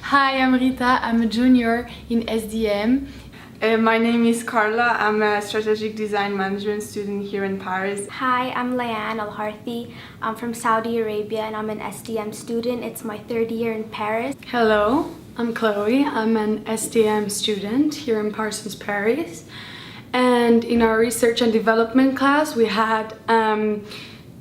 Hi, I'm Rita. I'm a junior in SDM. My name is Carla. I'm a strategic design management student here in Paris. Hi, I'm Layan Al-Harthi. I'm from Saudi Arabia and I'm an SDM student. It's my third year in Paris. Hello, I'm Chloe. I'm an SDM student here in Parsons, Paris. And in our research and development class, we had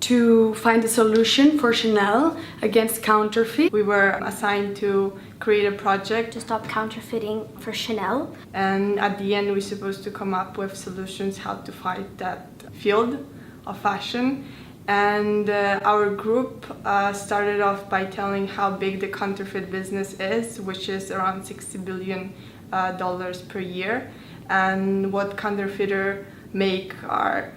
to find a solution for Chanel against counterfeit. We were assigned to create a project To stop counterfeiting for Chanel. and at the end we're supposed to come up with solutions how to fight that field of fashion. And our group started off by telling how big the counterfeit business is, which is around $60 billion per year, and what counterfeiter make are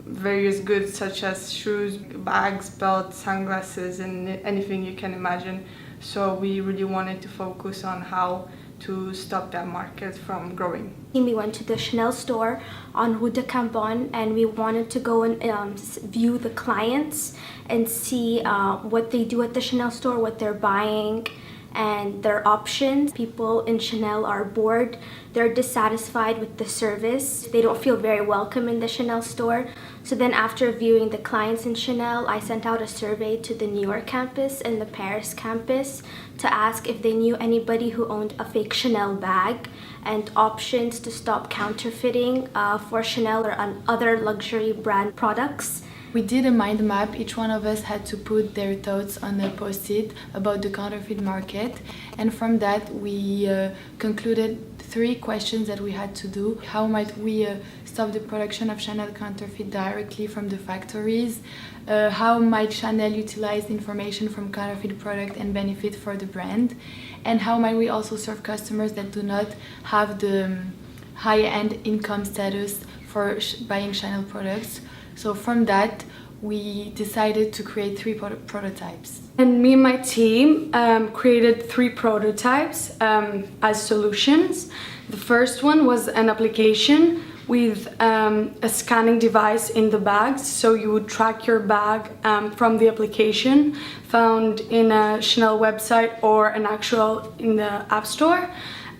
various goods such as shoes, bags, belts, sunglasses, and anything you can imagine. So we really wanted to focus on how to stop that market from growing. We went to the Chanel store on Rue de Cambon and we wanted to go and view the clients and see what they do at the Chanel store, what they're buying, and their options. People in Chanel are bored, they're dissatisfied with the service, they don't feel very welcome in the Chanel store. So then after viewing the clients in Chanel, I sent out a survey to the New York campus and the Paris campus to ask if they knew anybody who owned a fake Chanel bag and options to stop counterfeiting for Chanel or other luxury brand products. We did a mind map. Each one of us had to put their thoughts on a post-it about the counterfeit market, and from that we concluded 3 questions that we had to do. How might we stop the production of Chanel counterfeit directly from the factories? How might Chanel utilize information from counterfeit product and benefit for the brand? And how might we also serve customers that do not have the high-end income status for buying Chanel products? So from that, we decided to create 3 prototypes. And me and my team created 3 prototypes as solutions. The first one was an application with a scanning device in the bags, so you would track your bag from the application found in a Chanel website or an actual in the App Store.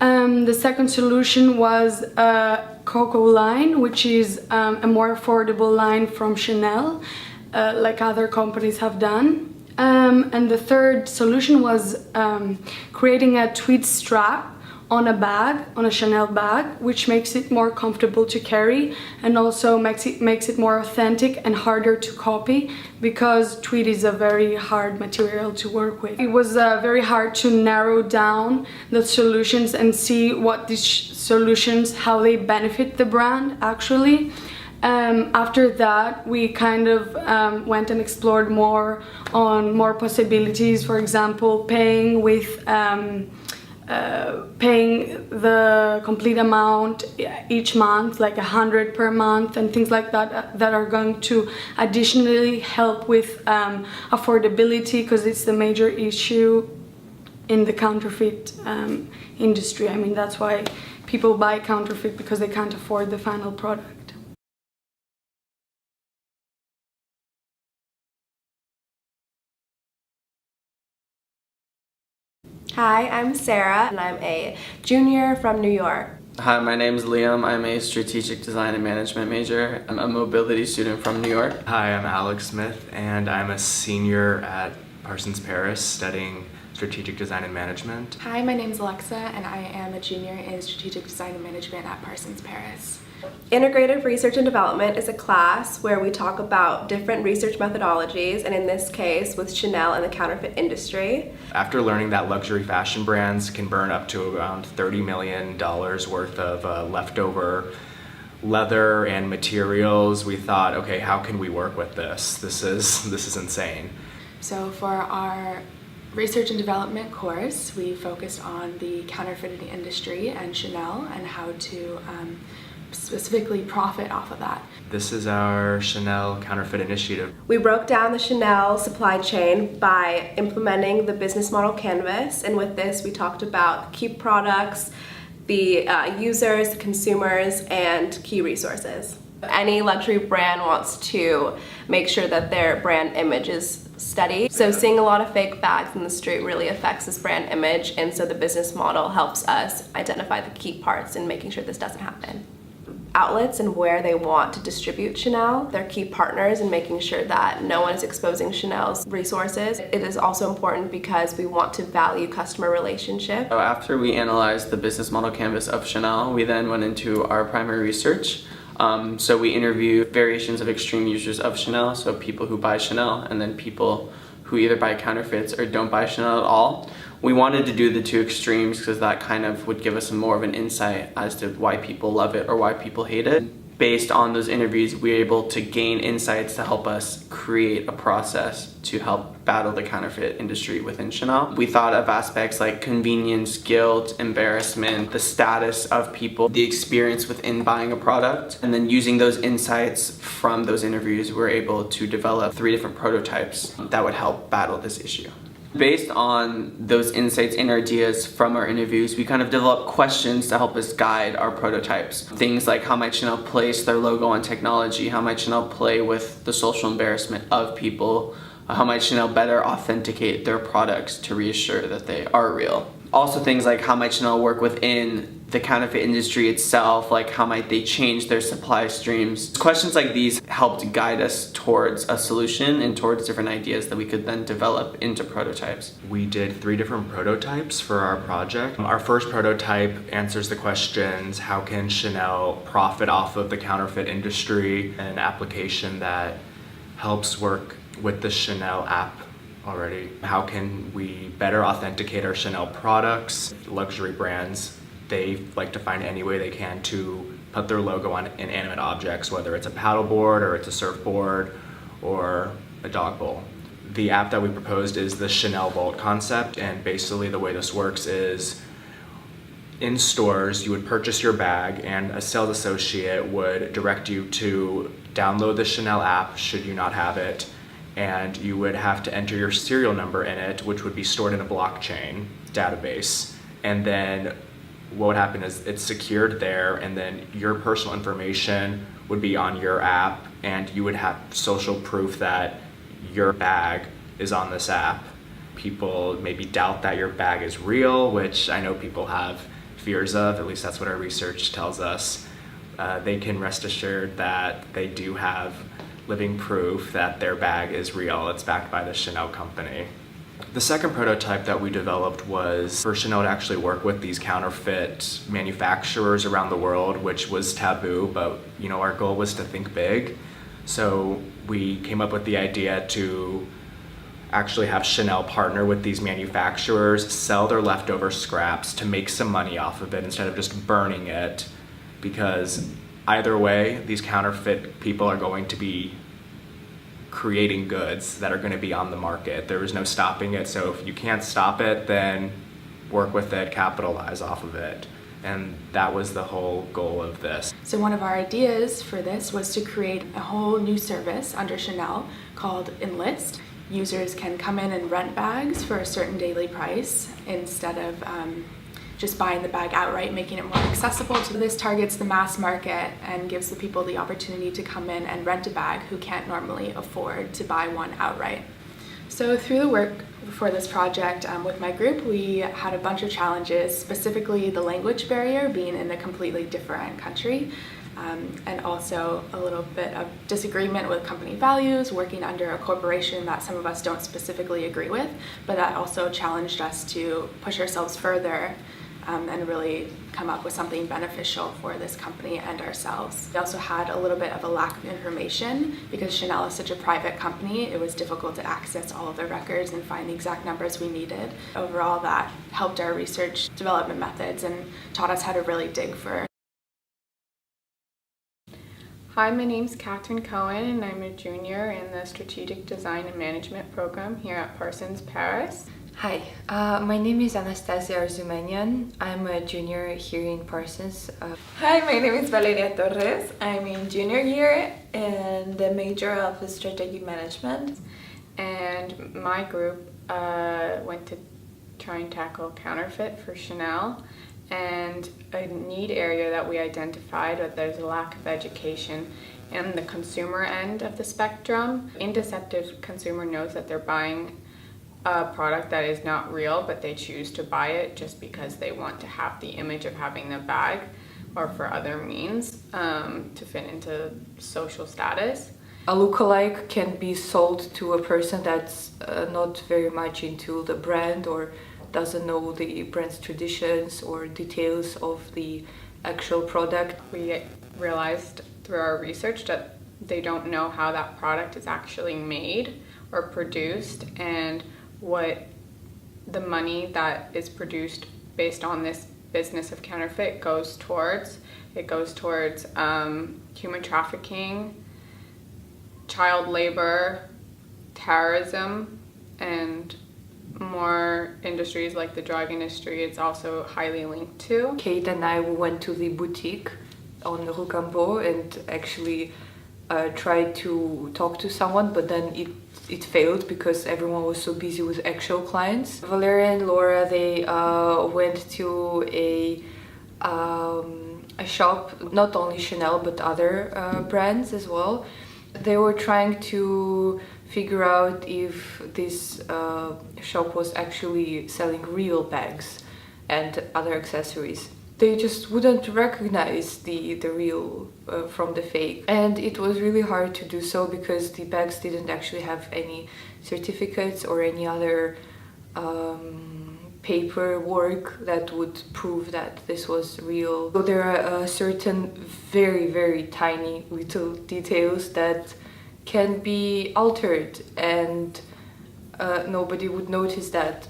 The second solution was a Coco line, which is a more affordable line from Chanel, like other companies have done. And the third solution was creating a tweed strap on a bag, on a Chanel bag, which makes it more comfortable to carry and also makes it more authentic and harder to copy, because tweed is a very hard material to work with. It was very hard to narrow down the solutions and see what these solutions, how they benefit the brand actually. After that, we kind of went and explored more possibilities. For example, paying the complete amount each month, like 100 per month, and things like that that are going to additionally help with affordability, because it's the major issue in the counterfeit industry. I mean, that's why people buy counterfeit, because they can't afford the final product. Hi, I'm Sarah and I'm a junior from New York. Hi, my name is Liam. I'm a strategic design and management major. I'm a mobility student from New York. Hi, I'm Alex Smith and I'm a senior at Parsons Paris studying strategic design and management. Hi, my name is Alexa and I am a junior in strategic design and management at Parsons Paris. Integrative Research and Development is a class where we talk about different research methodologies, and in this case with Chanel and the counterfeit industry. After learning that luxury fashion brands can burn up to around $30 million worth of leftover leather and materials, we thought, okay, how can we work with this? This is insane. So for our research and development course, we focused on the counterfeiting industry and Chanel and how to specifically profit off of that. This is our Chanel Counterfeit Initiative. We broke down the Chanel supply chain by implementing the business model canvas, and with this we talked about key products, the users, consumers, and key resources. Any luxury brand wants to make sure that their brand image is steady. So seeing a lot of fake bags in the street really affects this brand image, and so the business model helps us identify the key parts in making sure this doesn't happen. Outlets and where they want to distribute Chanel, they're key partners in making sure that no one is exposing Chanel's resources. It is also important because we want to value customer relationship. So after we analyzed the business model canvas of Chanel, we then went into our primary research. So we interviewed variations of extreme users of Chanel, so people who buy Chanel and then people who either buy counterfeits or don't buy Chanel at all. We wanted to do the two extremes because that kind of would give us more of an insight as to why people love it or why people hate it. Based on those interviews, we were able to gain insights to help us create a process to help battle the counterfeit industry within Chanel. We thought of aspects like convenience, guilt, embarrassment, the status of people, the experience within buying a product, and then using those insights from those interviews, we're able to develop 3 different prototypes that would help battle this issue. Based on those insights and ideas from our interviews, we kind of developed questions to help us guide our prototypes. Things like how might Chanel place their logo on technology, how might Chanel play with the social embarrassment of people, how might Chanel better authenticate their products to reassure that they are real. Also things like how might Chanel work within the counterfeit industry itself, like how might they change their supply streams. Questions like these helped guide us towards a solution and towards different ideas that we could then develop into prototypes. We did 3 different prototypes for our project. Our first prototype answers the questions, how can Chanel profit off of the counterfeit industry, an application that helps work with the Chanel app already. How can we better authenticate our Chanel products? Luxury brands, they like to find any way they can to put their logo on inanimate objects, whether it's a paddleboard or it's a surfboard or a dog bowl. The app that we proposed is the Chanel Vault concept, and basically the way this works is in stores you would purchase your bag and a sales associate would direct you to download the Chanel app should you not have it, and you would have to enter your serial number in it, which would be stored in a blockchain database. And then what would happen is it's secured there, and then your personal information would be on your app, and you would have social proof that your bag is on this app. People maybe doubt that your bag is real, which I know people have fears of, at least that's what our research tells us. They can rest assured that they do have living proof that their bag is real. It's backed by the Chanel company. The second prototype that we developed was for Chanel to actually work with these counterfeit manufacturers around the world, which was taboo, but our goal was to think big. So we came up with the idea to actually have Chanel partner with these manufacturers, sell their leftover scraps to make some money off of it instead of just burning it, because either way, these counterfeit people are going to be creating goods that are going to be on the market. There is no stopping it, so if you can't stop it, then work with it, capitalize off of it. And that was the whole goal of this. So one of our ideas for this was to create a whole new service under Chanel called Enlist. Users can come in and rent bags for a certain daily price instead of just buying the bag outright, making it more accessible. So this targets the mass market and gives the people the opportunity to come in and rent a bag who can't normally afford to buy one outright. So through the work for this project with my group, we had a bunch of challenges, specifically the language barrier, being in a completely different country, and also a little bit of disagreement with company values, working under a corporation that some of us don't specifically agree with, but that also challenged us to push ourselves further and really come up with something beneficial for this company and ourselves. We also had a little bit of a lack of information because Chanel is such a private company. It was difficult to access all of their records and find the exact numbers we needed. Overall, that helped our research development methods and taught us how to really dig for. Hi, my name's Catherine Cohen and I'm a junior in the Strategic Design and Management program here at Parsons Paris. Hi, my name is Anastasia Arzumanian. I'm a junior here in Parsons. Hi, my name is Valeria Torres. I'm in junior year in the major of strategic management. And my group went to try and tackle counterfeit for Chanel. And a need area that we identified that there's a lack of education in the consumer end of the spectrum. Indeceptive consumer knows that they're buying a product that is not real, but they choose to buy it just because they want to have the image of having the bag or for other means to fit into social status. A lookalike can be sold to a person that's not very much into the brand or doesn't know the brand's traditions or details of the actual product. We realized through our research that they don't know how that product is actually made or produced and what the money that is produced based on this business of counterfeit goes towards. It goes towards human trafficking, child labor, terrorism, and more industries like the drug industry it's also highly linked to. Kate and I went to the boutique on Rocambeau and actually tried to talk to someone, but then it failed because everyone was so busy with actual clients. Valeria and Laura, they went to a shop, not only Chanel but other brands as well. They were trying to figure out if this shop was actually selling real bags and other accessories. They just wouldn't recognize the real from the fake, and it was really hard to do so because the bags didn't actually have any certificates or any other paperwork that would prove that this was real. So there are certain very, very tiny little details that can be altered and nobody would notice that,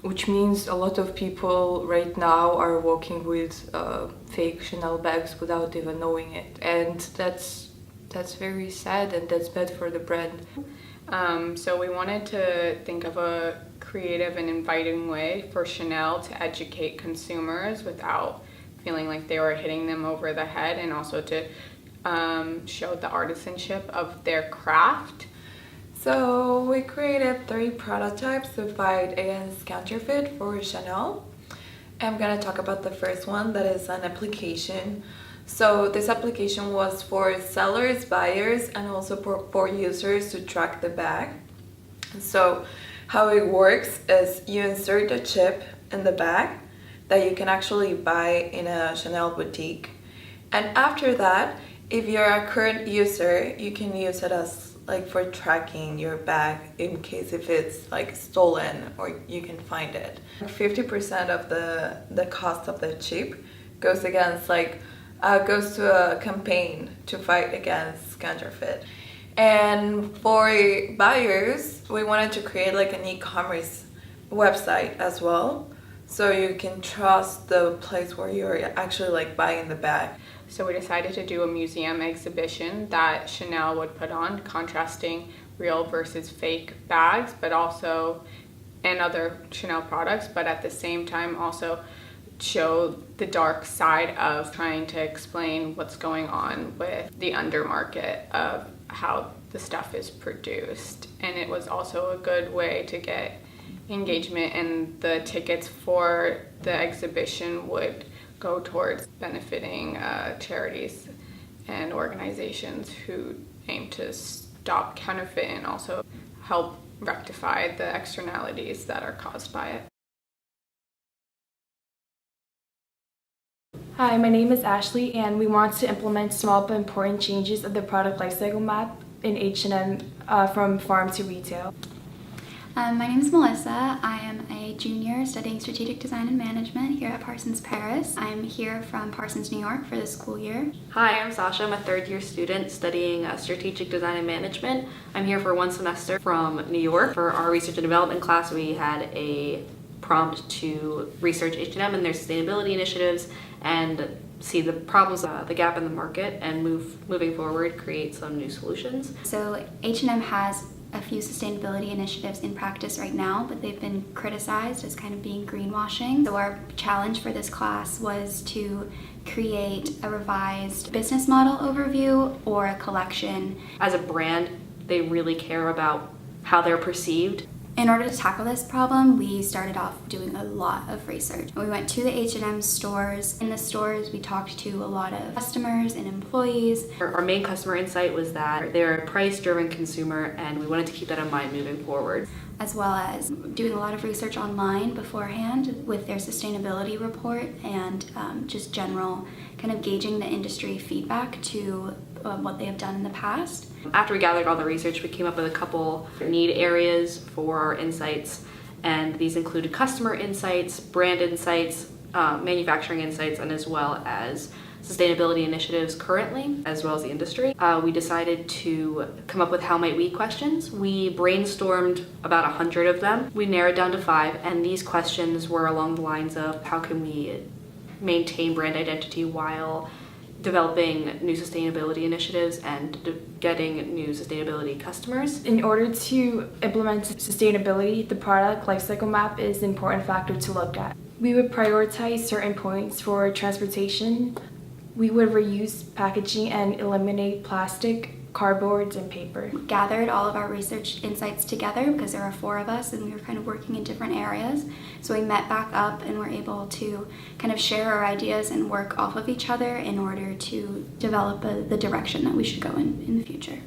which means a lot of people right now are walking with fake Chanel bags without even knowing it, and that's very sad and that's bad for the brand. So we wanted to think of a creative and inviting way for Chanel to educate consumers without feeling like they were hitting them over the head, and also to show the artisanship of their craft. So we created 3 prototypes to fight against counterfeit for Chanel. I'm gonna talk about the first one, that is an application. So this application was for sellers, buyers, and also for users to track the bag. So how it works is you insert a chip in the bag that you can actually buy in a Chanel boutique. And after that, if you're a current user, you can use it as like for tracking your bag in case if it's like stolen or you can find it. 50% of the cost of the chip goes against goes to a campaign to fight against counterfeit. And for buyers, we wanted to create like an e-commerce website as well, so you can trust the place where you're actually like buying the bag. So we decided to do a museum exhibition that Chanel would put on, contrasting real versus fake bags, but also, and other Chanel products, but at the same time also show the dark side of trying to explain what's going on with the undermarket of how the stuff is produced. And it was also a good way to get engagement, and the tickets for the exhibition would go towards benefiting charities and organizations who aim to stop counterfeit and also help rectify the externalities that are caused by it. Hi, my name is Ashley, and we want to implement small but important changes of the product lifecycle map in H&M from farm to retail. My name is Melissa. I am a junior studying strategic design and management here at Parsons Paris. I'm here from Parsons, New York for the school year. Hi, I'm Sasha. I'm a third-year student studying strategic design and management. I'm here for 1 semester from New York. For our research and development class, we had a prompt to research H&M and their sustainability initiatives and see the problems, the gap in the market, and moving forward, create some new solutions. So H&M has a few sustainability initiatives in practice right now, but they've been criticized as kind of being greenwashing. So our challenge for this class was to create a revised business model overview or a collection. As a brand, they really care about how they're perceived. In order to tackle this problem, we started off doing a lot of research. We went to the H&M stores. In the stores, we talked to a lot of customers and employees. Our main customer insight was that they're a price-driven consumer, and we wanted to keep that in mind moving forward. As well as doing a lot of research online beforehand with their sustainability report and just general kind of gauging the industry feedback to what they have done in the past. After we gathered all the research, we came up with a couple need areas for our insights, and these included customer insights, brand insights, manufacturing insights, and as well as sustainability initiatives currently, as well as the industry. We decided to come up with how might we questions. We brainstormed about 100 of them. We narrowed down to 5, and these questions were along the lines of how can we maintain brand identity while developing new sustainability initiatives and getting new sustainability customers. In order to implement sustainability, the product lifecycle map is an important factor to look at. We would prioritize certain points for transportation. We would reuse packaging and eliminate plastic, cardboards, and paper. We gathered all of our research insights together because there are 4 of us and we were kind of working in different areas. So we met back up and were able to kind of share our ideas and work off of each other in order to develop the direction that we should go in the future.